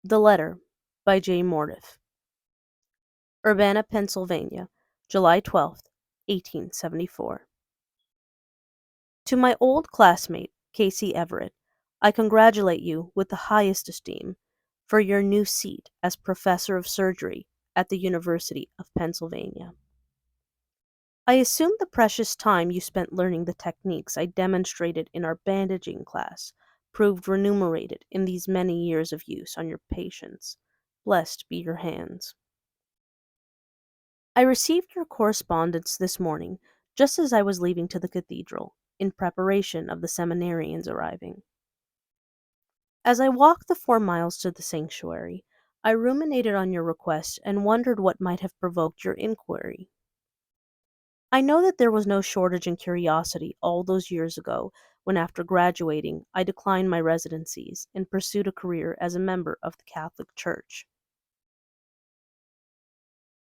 The Letter by Jmortiff. Urbana, Pennsylvania, July 12th, 1874. To my old classmate, Casey Everett, I congratulate you with the highest esteem for your new seat as Professor of Surgery at the University of Pennsylvania. I assume the precious time you spent learning the techniques I demonstrated in our bandaging class proved remunerated in these many years of use on your patients. Blessed be your hands. I received your correspondence this morning, just as I was leaving to the cathedral, in preparation of the seminarians arriving. As I walked the 4 miles to the sanctuary, I ruminated on your request and wondered what might have provoked your inquiry. I know that there was no shortage in curiosity all those years ago when, after graduating, I declined my residencies and pursued a career as a member of the Catholic Church.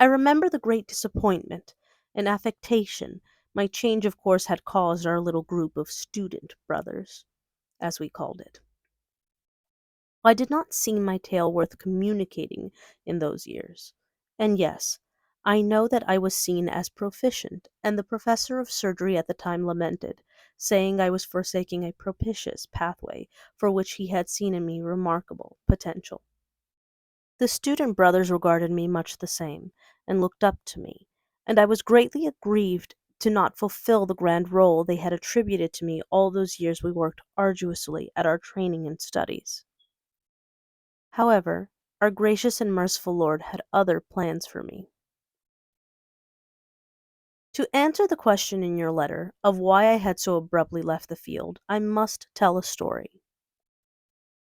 I remember the great disappointment and affectation my change of course had caused our little group of student brothers, as we called it. I did not seem my tale worth communicating in those years. And yes, I know that I was seen as proficient, and the professor of surgery at the time lamented, saying I was forsaking a propitious pathway for which he had seen in me remarkable potential. The student brothers regarded me much the same, and looked up to me, and I was greatly aggrieved to not fulfill the grand role they had attributed to me all those years we worked arduously at our training and studies. However, our gracious and merciful Lord had other plans for me. To answer the question in your letter of why I had so abruptly left the field, I must tell a story.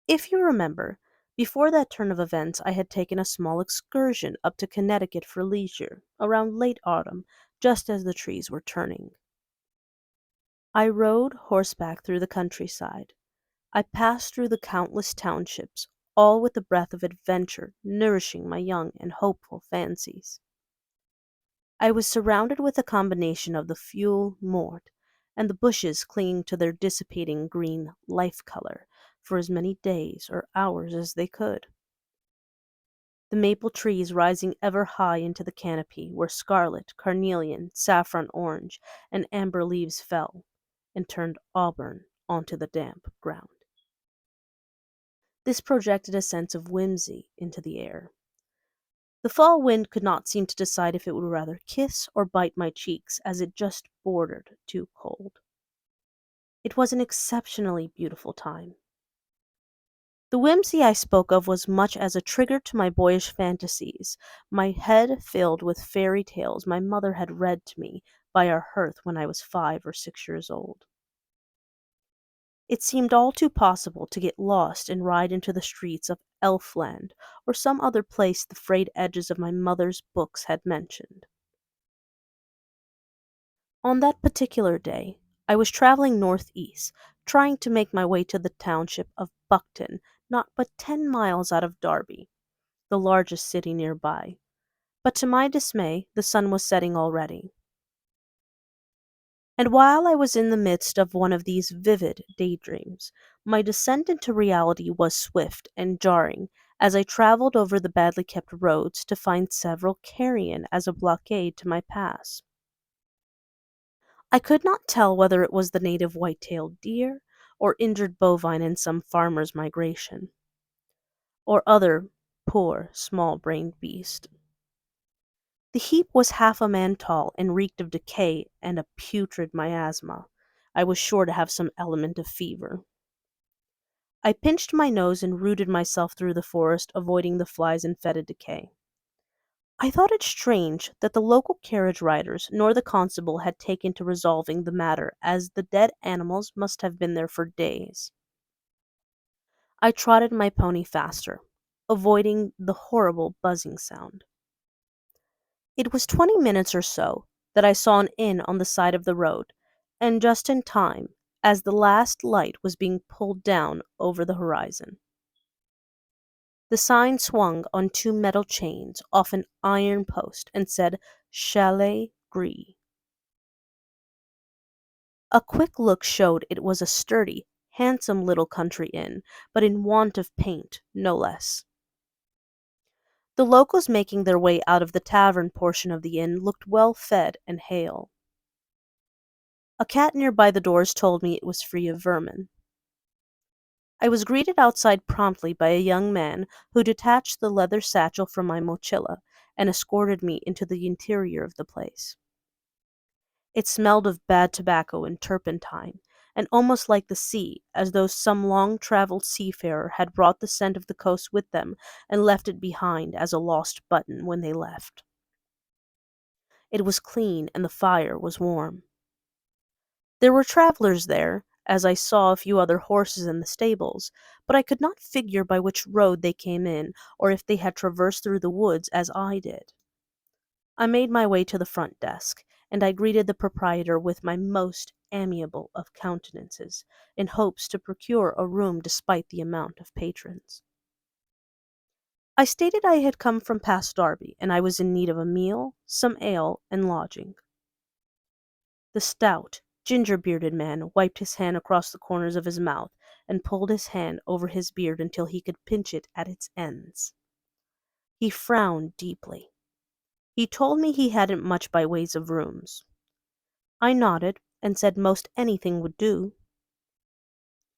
If you remember, before that turn of events I had taken a small excursion up to Connecticut for leisure, around late autumn, just as the trees were turning. I rode horseback through the countryside. I passed through the countless townships, all with the breath of adventure nourishing my young and hopeful fancies. I was surrounded with a combination of the fuel mort and the bushes clinging to their dissipating green life color for as many days or hours as they could. The maple trees rising ever high into the canopy where scarlet, carnelian, saffron orange, and amber leaves fell and turned auburn onto the damp ground. This projected a sense of whimsy into the air. The fall wind could not seem to decide if it would rather kiss or bite my cheeks, as it just bordered too cold. It was an exceptionally beautiful time. The whimsy I spoke of was much as a trigger to my boyish fantasies, my head filled with fairy tales my mother had read to me by our hearth when I was 5 or 6 years old. It seemed all too possible to get lost and ride into the streets of Elfland or some other place the frayed edges of my mother's books had mentioned. On that particular day, I was traveling northeast, trying to make my way to the township of Buckton, not but 10 miles out of Derby, the largest city nearby. But to my dismay, the sun was setting already. And while I was in the midst of one of these vivid daydreams, my descent into reality was swift and jarring as I traveled over the badly kept roads to find several carrion as a blockade to my pass. I could not tell whether it was the native white-tailed deer, or injured bovine in some farmer's migration, or other poor, small-brained beast. The heap was half a man tall, and reeked of decay and a putrid miasma. I was sure to have some element of fever. I pinched my nose and rooted myself through the forest, avoiding the flies and fetid decay. I thought it strange that the local carriage riders nor the constable had taken to resolving the matter, as the dead animals must have been there for days. I trotted my pony faster, avoiding the horrible buzzing sound. It was 20 minutes or so that I saw an inn on the side of the road, and just in time, as the last light was being pulled down over the horizon. The sign swung on two metal chains off an iron post and said Chalet Gris. A quick look showed it was a sturdy, handsome little country inn, but in want of paint, no less. The locals making their way out of the tavern portion of the inn looked well fed and hale. A cat nearby the doors told me it was free of vermin. I was greeted outside promptly by a young man who detached the leather satchel from my mochila and escorted me into the interior of the place. It smelled of bad tobacco and turpentine, and almost like the sea, as though some long-traveled seafarer had brought the scent of the coast with them and left it behind as a lost button when they left. It was clean, and the fire was warm. There were travelers there, as I saw a few other horses in the stables, but I could not figure by which road they came in, or if they had traversed through the woods as I did. I made my way to the front desk, and I greeted the proprietor with my most amiable of countenances, in hopes to procure a room despite the amount of patrons. I stated I had come from past Derby, and I was in need of a meal, some ale, and lodging. The stout, ginger-bearded man wiped his hand across the corners of his mouth and pulled his hand over his beard until he could pinch it at its ends. He frowned deeply. He told me he hadn't much by ways of rooms. I nodded and said most anything would do.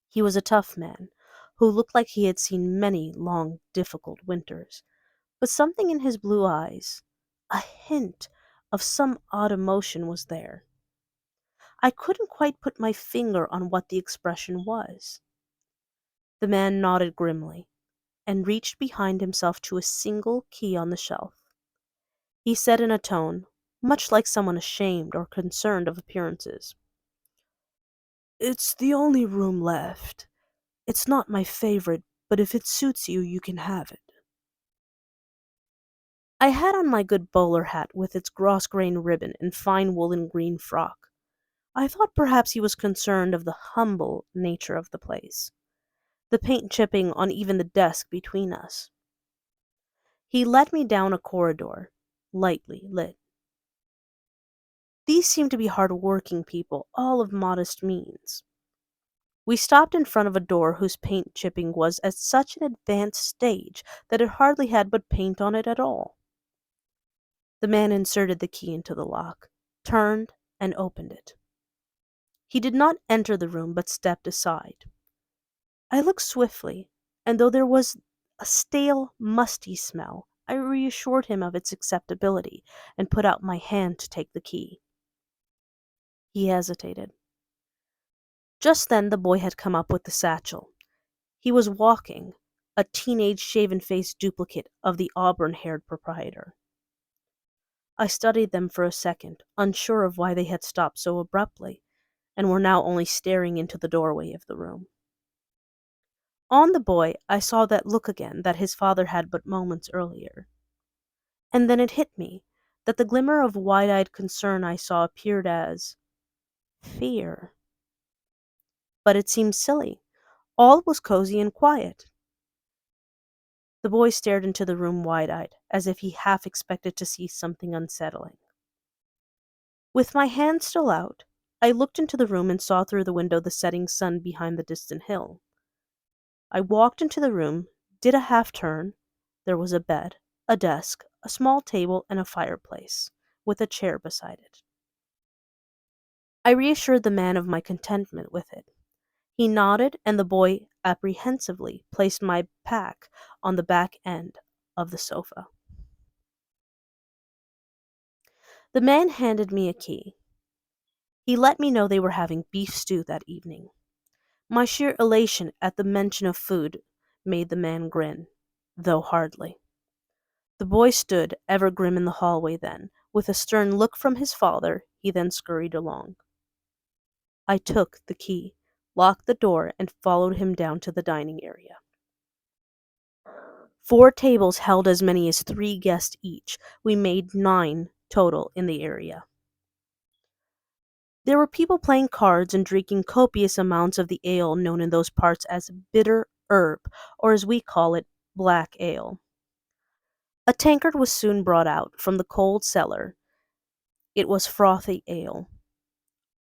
He was a tough man, who looked like he had seen many long, difficult winters, but something in his blue eyes, a hint of some odd emotion was there. I couldn't quite put my finger on what the expression was. The man nodded grimly, and reached behind himself to a single key on the shelf. He said in a tone, much like someone ashamed or concerned of appearances, "It's the only room left. It's not my favorite, but if it suits you, you can have it." I had on my good bowler hat with its grosgrain ribbon and fine woolen green frock. I thought perhaps he was concerned of the humble nature of the place, the paint chipping on even the desk between us. He led me down a corridor, lightly lit. These seemed to be hard-working people, all of modest means. We stopped in front of a door whose paint chipping was at such an advanced stage that it hardly had but paint on it at all. The man inserted the key into the lock, turned, and opened it. He did not enter the room but stepped aside. I looked swiftly, and though there was a stale, musty smell, I reassured him of its acceptability and put out my hand to take the key. He hesitated. Just then the boy had come up with the satchel. He was walking, a teenage shaven-faced duplicate of the auburn-haired proprietor. I studied them for a second, unsure of why they had stopped so abruptly, and were now only staring into the doorway of the room. On the boy, I saw that look again that his father had but moments earlier. And then it hit me that the glimmer of wide-eyed concern I saw appeared as fear. But it seemed silly. All was cozy and quiet. The boy stared into the room wide-eyed, as if he half expected to see something unsettling. With my hand still out, I looked into the room and saw through the window the setting sun behind the distant hill. I walked into the room, did a half-turn. There was a bed, a desk, a small table, and a fireplace, with a chair beside it. I reassured the man of my contentment with it. He nodded, and the boy apprehensively placed my pack on the back end of the sofa. The man handed me a key. He let me know they were having beef stew that evening. My sheer elation at the mention of food made the man grin, though hardly. The boy stood, ever grim in the hallway then. With a stern look from his father, he then scurried along. I took the key, locked the door, and followed him down to the dining area. 4 tables held as many as 3 guests each. We made 9 total in the area. There were people playing cards and drinking copious amounts of the ale known in those parts as bitter herb, or as we call it, black ale. A tankard was soon brought out from the cold cellar. It was frothy ale.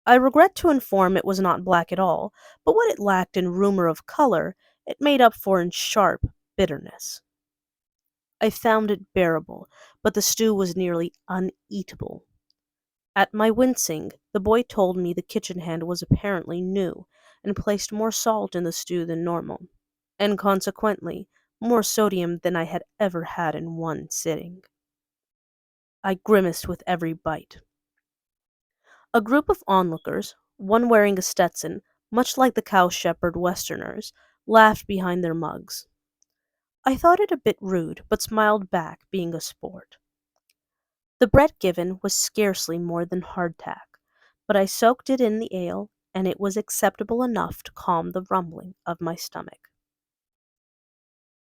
I regret to inform it was not black at all, but what it lacked in rumor of color, it made up for in sharp bitterness. I found it bearable, but the stew was nearly uneatable. At my wincing, the boy told me the kitchen hand was apparently new and placed more salt in the stew than normal, and consequently more sodium than I had ever had in one sitting. I grimaced with every bite. A group of onlookers, one wearing a Stetson, much like the cow shepherd Westerners, laughed behind their mugs. I thought it a bit rude, but smiled back, being a sport. The bread given was scarcely more than hardtack, but I soaked it in the ale, and it was acceptable enough to calm the rumbling of my stomach.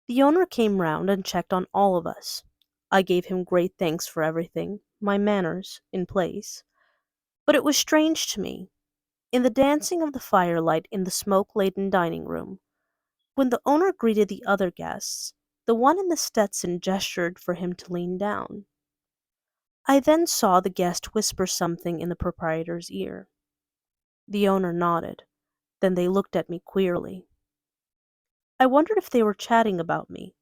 The owner came round and checked on all of us. I gave him great thanks for everything, my manners in place. But it was strange to me, in the dancing of the firelight in the smoke-laden dining room, when the owner greeted the other guests, the one in the Stetson gestured for him to lean down. I then saw the guest whisper something in the proprietor's ear. The owner nodded. Then they looked at me queerly. I wondered if they were chatting about me.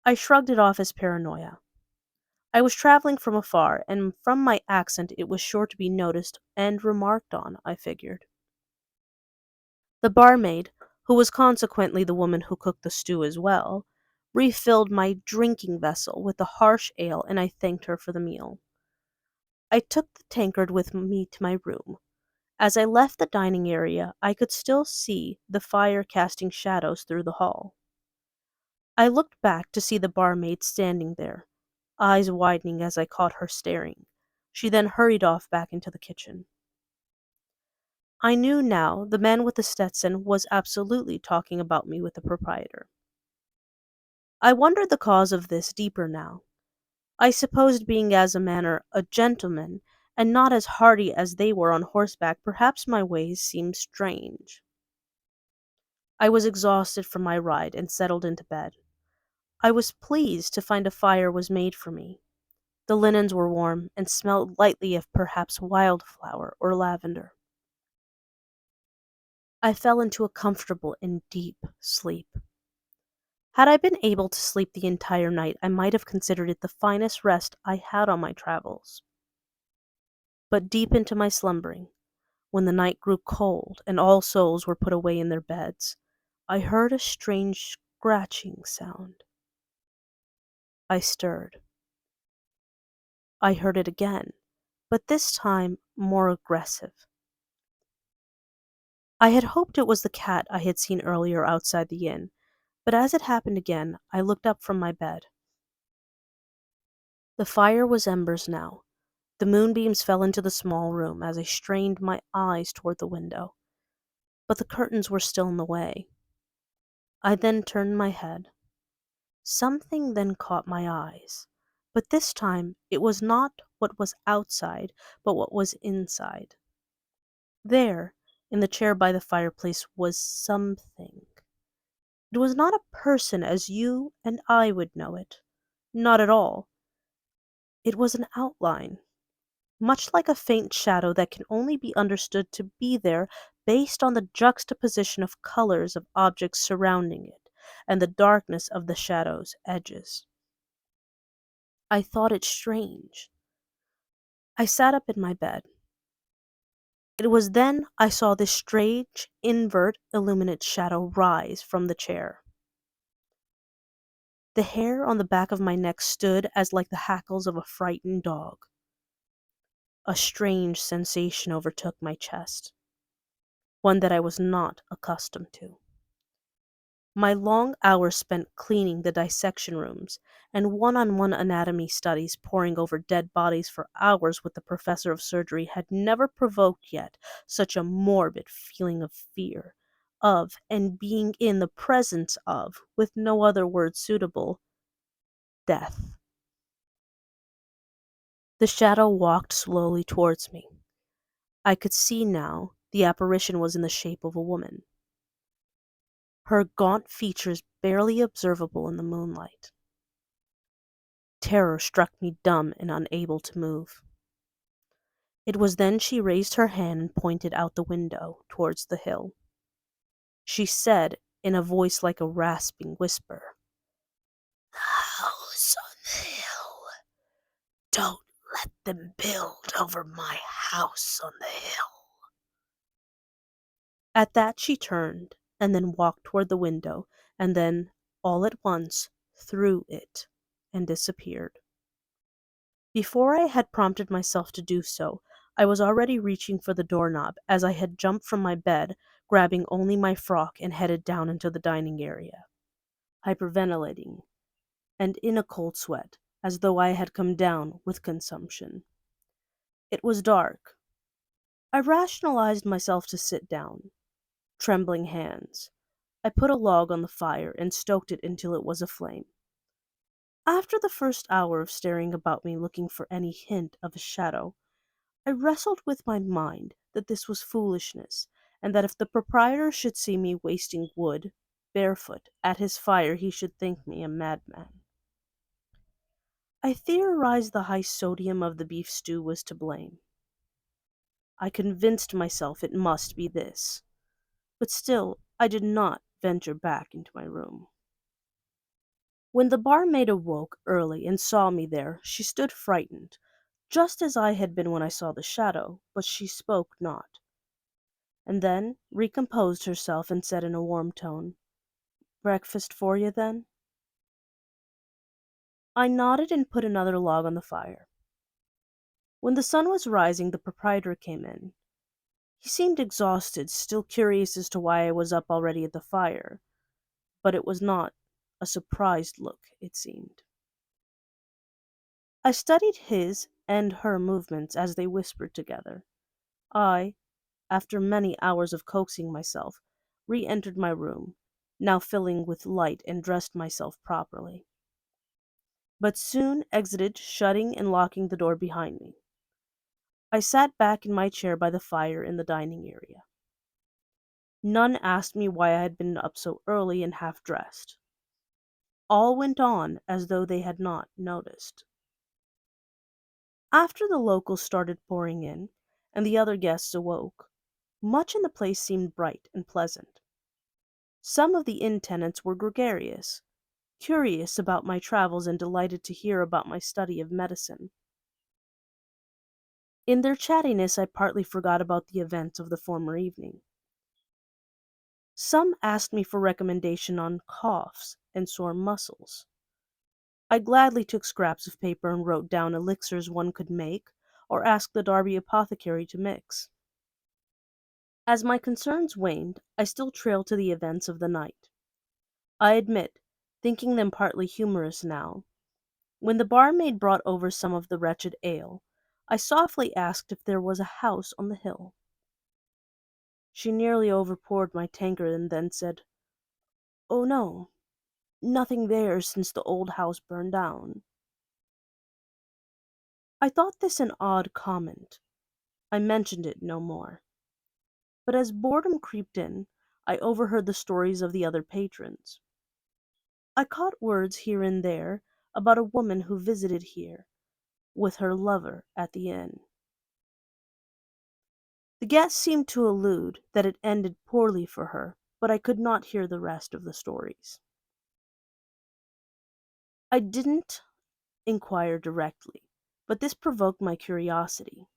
I shrugged it off as paranoia. I was traveling from afar, and from my accent it was sure to be noticed and remarked on, I figured. The barmaid, who was consequently the woman who cooked the stew as well, refilled my drinking vessel with the harsh ale, and I thanked her for the meal. I took the tankard with me to my room. As I left the dining area, I could still see the fire casting shadows through the hall. I looked back to see the barmaid standing there, eyes widening as I caught her staring. She then hurried off back into the kitchen. I knew now the man with the Stetson was absolutely talking about me with the proprietor. I wondered the cause of this deeper now. I supposed being as a manner a gentleman, and not as hardy as they were on horseback, perhaps my ways seemed strange. I was exhausted from my ride and settled into bed. I was pleased to find a fire was made for me. The linens were warm and smelled lightly of perhaps wildflower or lavender. I fell into a comfortable and deep sleep. Had I been able to sleep the entire night, I might have considered it the finest rest I had on my travels. But deep into my slumbering, when the night grew cold and all souls were put away in their beds, I heard a strange scratching sound. I stirred. I heard it again, but this time more aggressive. I had hoped it was the cat I had seen earlier outside the inn, but as it happened again, I looked up from my bed. The fire was embers now. The moonbeams fell into the small room as I strained my eyes toward the window, but the curtains were still in the way. I then turned my head. Something then caught my eyes, but this time it was not what was outside, but what was inside. There, in the chair by the fireplace, was something. It was not a person as you and I would know it. Not at all. It was an outline, much like a faint shadow that can only be understood to be there based on the juxtaposition of colors of objects surrounding it and the darkness of the shadow's edges. I thought it strange. I sat up in my bed. It was then I saw this strange, invert, illuminate shadow rise from the chair. The hair on the back of my neck stood as like the hackles of a frightened dog. A strange sensation overtook my chest, one that I was not accustomed to. My long hours spent cleaning the dissection rooms and one-on-one anatomy studies poring over dead bodies for hours with the professor of surgery had never provoked yet such a morbid feeling of fear, of and being in the presence of, with no other word suitable, death. The shadow walked slowly towards me. I could see now the apparition was in the shape of a woman, her gaunt features barely observable in the moonlight. Terror struck me dumb and unable to move. It was then she raised her hand and pointed out the window towards the hill. She said, in a voice like a rasping whisper, house on the hill. Don't let them build over my house on the hill. At that she turned, and then walked toward the window, and then, all at once, through it, and disappeared. Before I had prompted myself to do so, I was already reaching for the doorknob as I had jumped from my bed, grabbing only my frock and headed down into the dining area, hyperventilating, and in a cold sweat, as though I had come down with consumption. It was dark. I rationalized myself to sit down. Trembling hands. I put a log on the fire and stoked it until it was aflame. After the first hour of staring about me looking for any hint of a shadow, I wrestled with my mind that this was foolishness, and that if the proprietor should see me wasting wood, barefoot, at his fire he should think me a madman. I theorized the high sodium of the beef stew was to blame. I convinced myself it must be this, but still I did not venture back into my room. When the barmaid awoke early and saw me there, she stood frightened, just as I had been when I saw the shadow, but she spoke not, and then recomposed herself and said in a warm tone, "Breakfast for you, then?" I nodded and put another log on the fire. When the sun was rising, the proprietor came in. He seemed exhausted, still curious as to why I was up already at the fire, but it was not a surprised look, it seemed. I studied his and her movements as they whispered together. I, after many hours of coaxing myself, re-entered my room, now filling with light, and dressed myself properly, but soon exited, shutting and locking the door behind me. I sat back in my chair by the fire in the dining area. None asked me why I had been up so early and half-dressed. All went on as though they had not noticed. After the locals started pouring in, and the other guests awoke, much in the place seemed bright and pleasant. Some of the inn tenants were gregarious, curious about my travels and delighted to hear about my study of medicine. In their chattiness I partly forgot about the events of the former evening. Some asked me for recommendation on coughs and sore muscles. I gladly took scraps of paper and wrote down elixirs one could make, or asked the Derby apothecary to mix. As my concerns waned, I still trailed to the events of the night. I admit, thinking them partly humorous now. When the barmaid brought over some of the wretched ale, I softly asked if there was a house on the hill. She nearly overpoured my tankard and then said, "Oh no, nothing there since the old house burned down." I thought this an odd comment. I mentioned it no more. But as boredom crept in, I overheard the stories of the other patrons. I caught words here and there about a woman who visited here with her lover at the inn. The guests seemed to allude that it ended poorly for her, but I could not hear the rest of the stories. I didn't inquire directly, but this provoked my curiosity.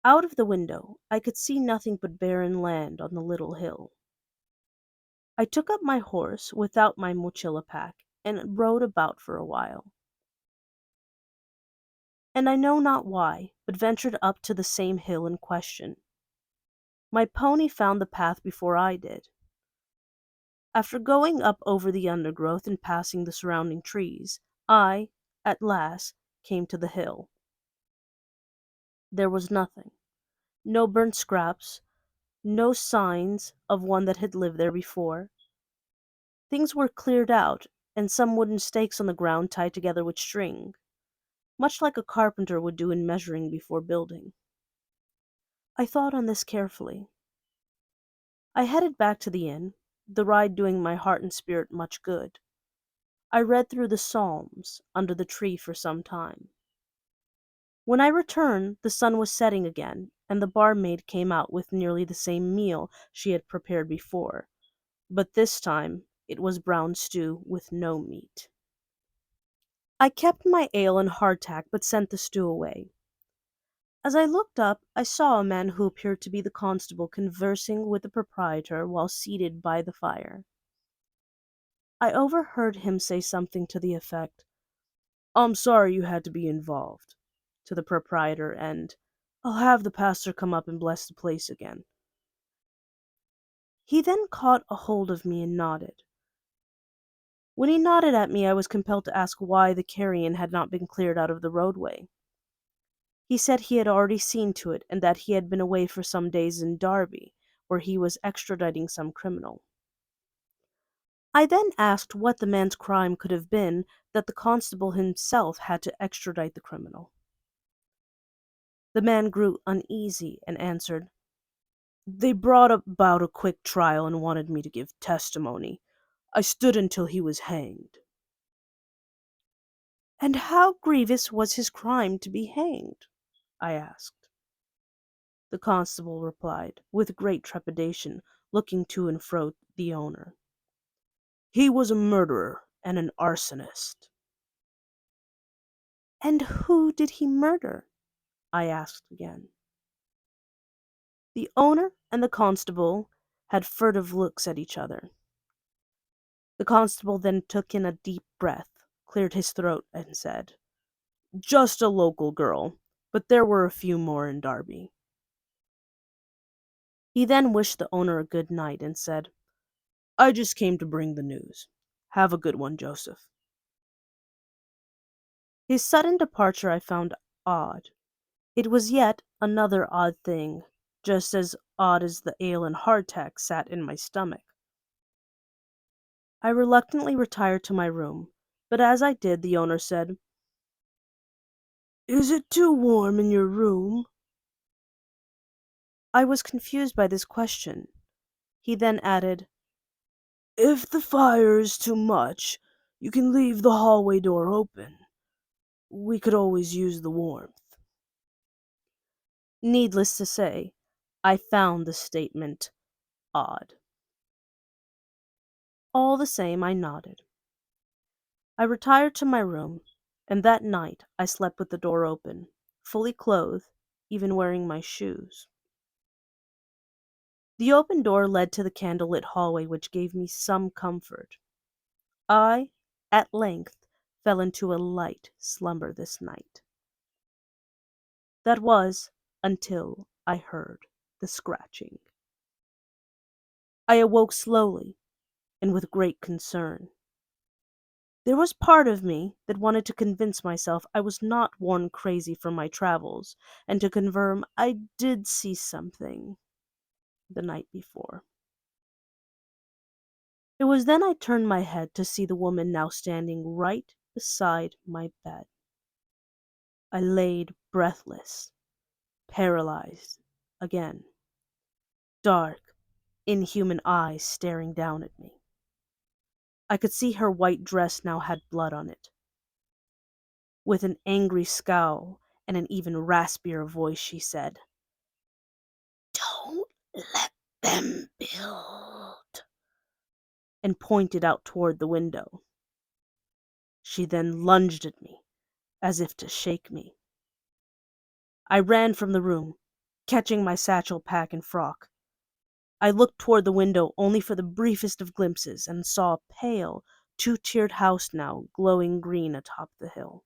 Out of the window, I could see nothing but barren land on the little hill. I took up my horse without my mochila pack and rode about for a while. And I know not why, but ventured up to the same hill in question. My pony found the path before I did. After going up over the undergrowth and passing the surrounding trees, I, at last, came to the hill. There was nothing. No burnt scraps, no signs of one that had lived there before. Things were cleared out, and some wooden stakes on the ground tied together with string, much like a carpenter would do in measuring before building. I thought on this carefully. I headed back to the inn, the ride doing my heart and spirit much good. I read through the Psalms under the tree for some time. When I returned, the sun was setting again, and the barmaid came out with nearly the same meal she had prepared before, but this time it was brown stew with no meat. I kept my ale and hardtack but sent the stew away. As I looked up, I saw a man who appeared to be the constable conversing with the proprietor while seated by the fire. I overheard him say something to the effect, "I'm sorry you had to be involved," to the proprietor, and "I'll have the pastor come up and bless the place again." He then caught a hold of me and nodded. When he nodded at me, I was compelled to ask why the carrion had not been cleared out of the roadway. He said he had already seen to it and that he had been away for some days in Derby, where he was extraditing some criminal. I then asked what the man's crime could have been that the constable himself had to extradite the criminal. The man grew uneasy and answered, "They brought about a quick trial and wanted me to give testimony. I stood until he was hanged." "And how grievous was his crime to be hanged?" I asked. The constable replied, with great trepidation, looking to and fro the owner, "He was a murderer and an arsonist." "And who did he murder?" I asked again. The owner and the constable had furtive looks at each other. The constable then took in a deep breath, cleared his throat, and said, "Just a local girl, but there were a few more in Derby." He then wished the owner a good night and said, "I just came to bring the news. Have a good one, Joseph." His sudden departure I found odd. It was yet another odd thing, just as odd as the ale and hardtack sat in my stomach. I reluctantly retired to my room, but as I did, the owner said, "Is it too warm in your room?" I was confused by this question. He then added, "If the fire is too much, you can leave the hallway door open. We could always use the warmth." Needless to say, I found the statement odd. All the same, I nodded. I retired to my room, and that night I slept with the door open, fully clothed, even wearing my shoes. The open door led to the candlelit hallway, which gave me some comfort. I, at length, fell into a light slumber this night. That was until I heard the scratching. I awoke slowly and with great concern. There was part of me that wanted to convince myself I was not worn crazy from my travels, and to confirm I did see something the night before. It was then I turned my head to see the woman now standing right beside my bed. I laid breathless, paralyzed again, dark, inhuman eyes staring down at me. I could see her white dress now had blood on it. With an angry scowl and an even raspier voice, she said, "Don't let them build," and pointed out toward the window. She then lunged at me, as if to shake me. I ran from the room, catching my satchel, pack, and frock. I looked toward the window only for the briefest of glimpses and saw a pale, two-tiered house now glowing green atop the hill.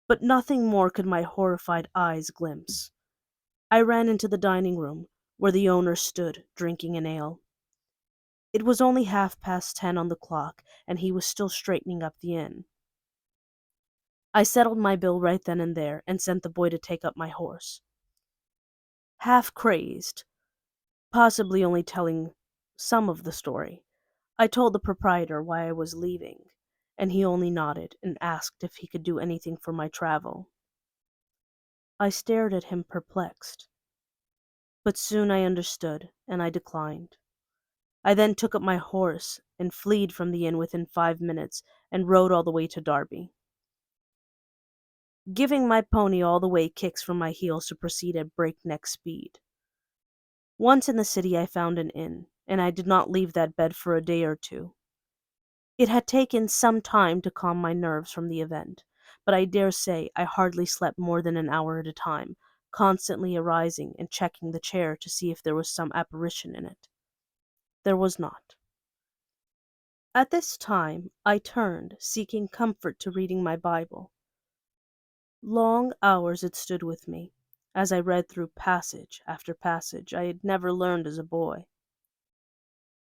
But nothing more could my horrified eyes glimpse. I ran into the dining room, where the owner stood, drinking an ale. It was only 10:30 on the clock, and he was still straightening up the inn. I settled my bill right then and there, and sent the boy to take up my horse. Half crazed, possibly only telling some of the story, I told the proprietor why I was leaving, and he only nodded and asked if he could do anything for my travel. I stared at him perplexed, but soon I understood, and I declined. I then took up my horse and fled from the inn within 5 minutes, and rode all the way to Derby, giving my pony all the way kicks from my heels to proceed at breakneck speed. Once in the city I found an inn, and I did not leave that bed for a day or two. It had taken some time to calm my nerves from the event, but I dare say I hardly slept more than an hour at a time, constantly arising and checking the chair to see if there was some apparition in it. There was not. At this time I turned, seeking comfort, to reading my Bible. Long hours it stood with me, as I read through passage after passage I had never learned as a boy.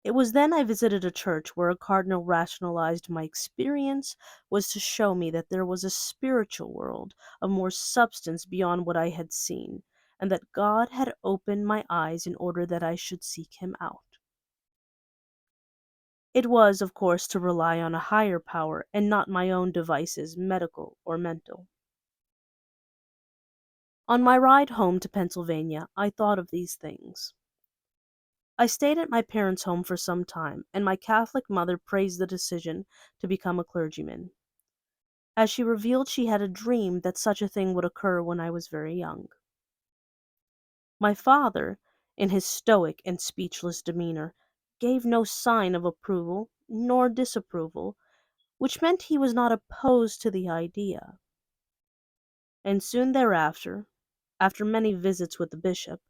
It was then I visited a church where a cardinal rationalized my experience was to show me that there was a spiritual world of more substance beyond what I had seen, and that God had opened my eyes in order that I should seek him out. It was, of course, to rely on a higher power and not my own devices, medical or mental. On my ride home to Pennsylvania, I thought of these things. I stayed at my parents' home for some time, and my Catholic mother praised the decision to become a clergyman, as she revealed she had a dream that such a thing would occur when I was very young. My father, in his stoic and speechless demeanor, gave no sign of approval nor disapproval, which meant he was not opposed to the idea. And soon thereafter, after many visits with the bishop,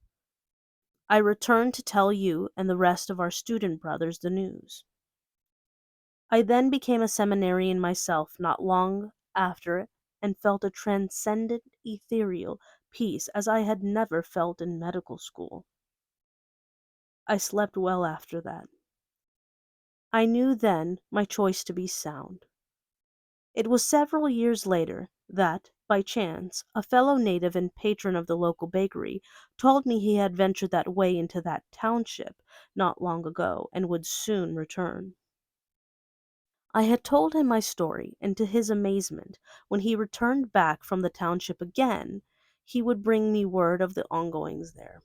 I returned to tell you and the rest of our student brothers the news. I then became a seminarian myself not long after, and felt a transcendent, ethereal peace as I had never felt in medical school. I slept well after that. I knew then my choice to be sound. It was several years later that, by chance, a fellow native and patron of the local bakery told me he had ventured that way into that township not long ago and would soon return. I had told him my story, and to his amazement, when he returned back from the township again, he would bring me word of the ongoings there.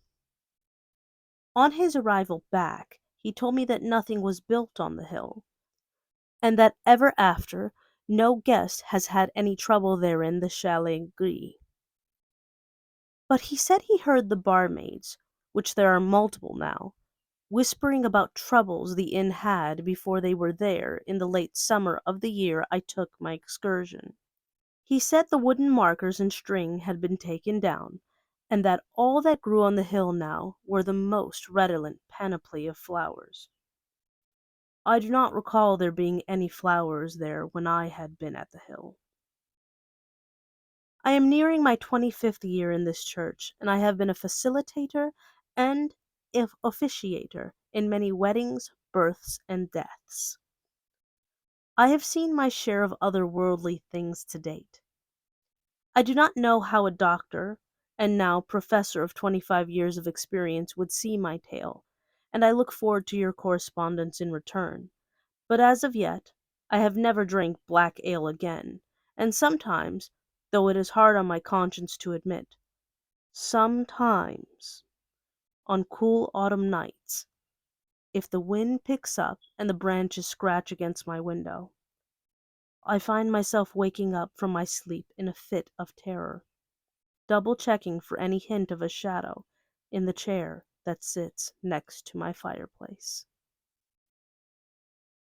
On his arrival back, he told me that nothing was built on the hill, and that ever after no guest has had any trouble there in the chalet gris. But he said he heard the barmaids, which there are multiple now, whispering about troubles the inn had before they were there in the late summer of the year I took my excursion. He said the wooden markers and string had been taken down, and that all that grew on the hill now were the most redolent panoply of flowers. I do not recall there being any flowers there when I had been at the hill. I am nearing my 25th year in this church, and I have been a facilitator and officiator in many weddings, births, and deaths. I have seen my share of other worldly things to date. I do not know how a doctor, and now professor of 25 years of experience, would see my tale, and I look forward to your correspondence in return. But as of yet, I have never drank black ale again, and sometimes, though it is hard on my conscience to admit, sometimes, on cool autumn nights, if the wind picks up and the branches scratch against my window, I find myself waking up from my sleep in a fit of terror, double checking for any hint of a shadow in the chair that sits next to my fireplace.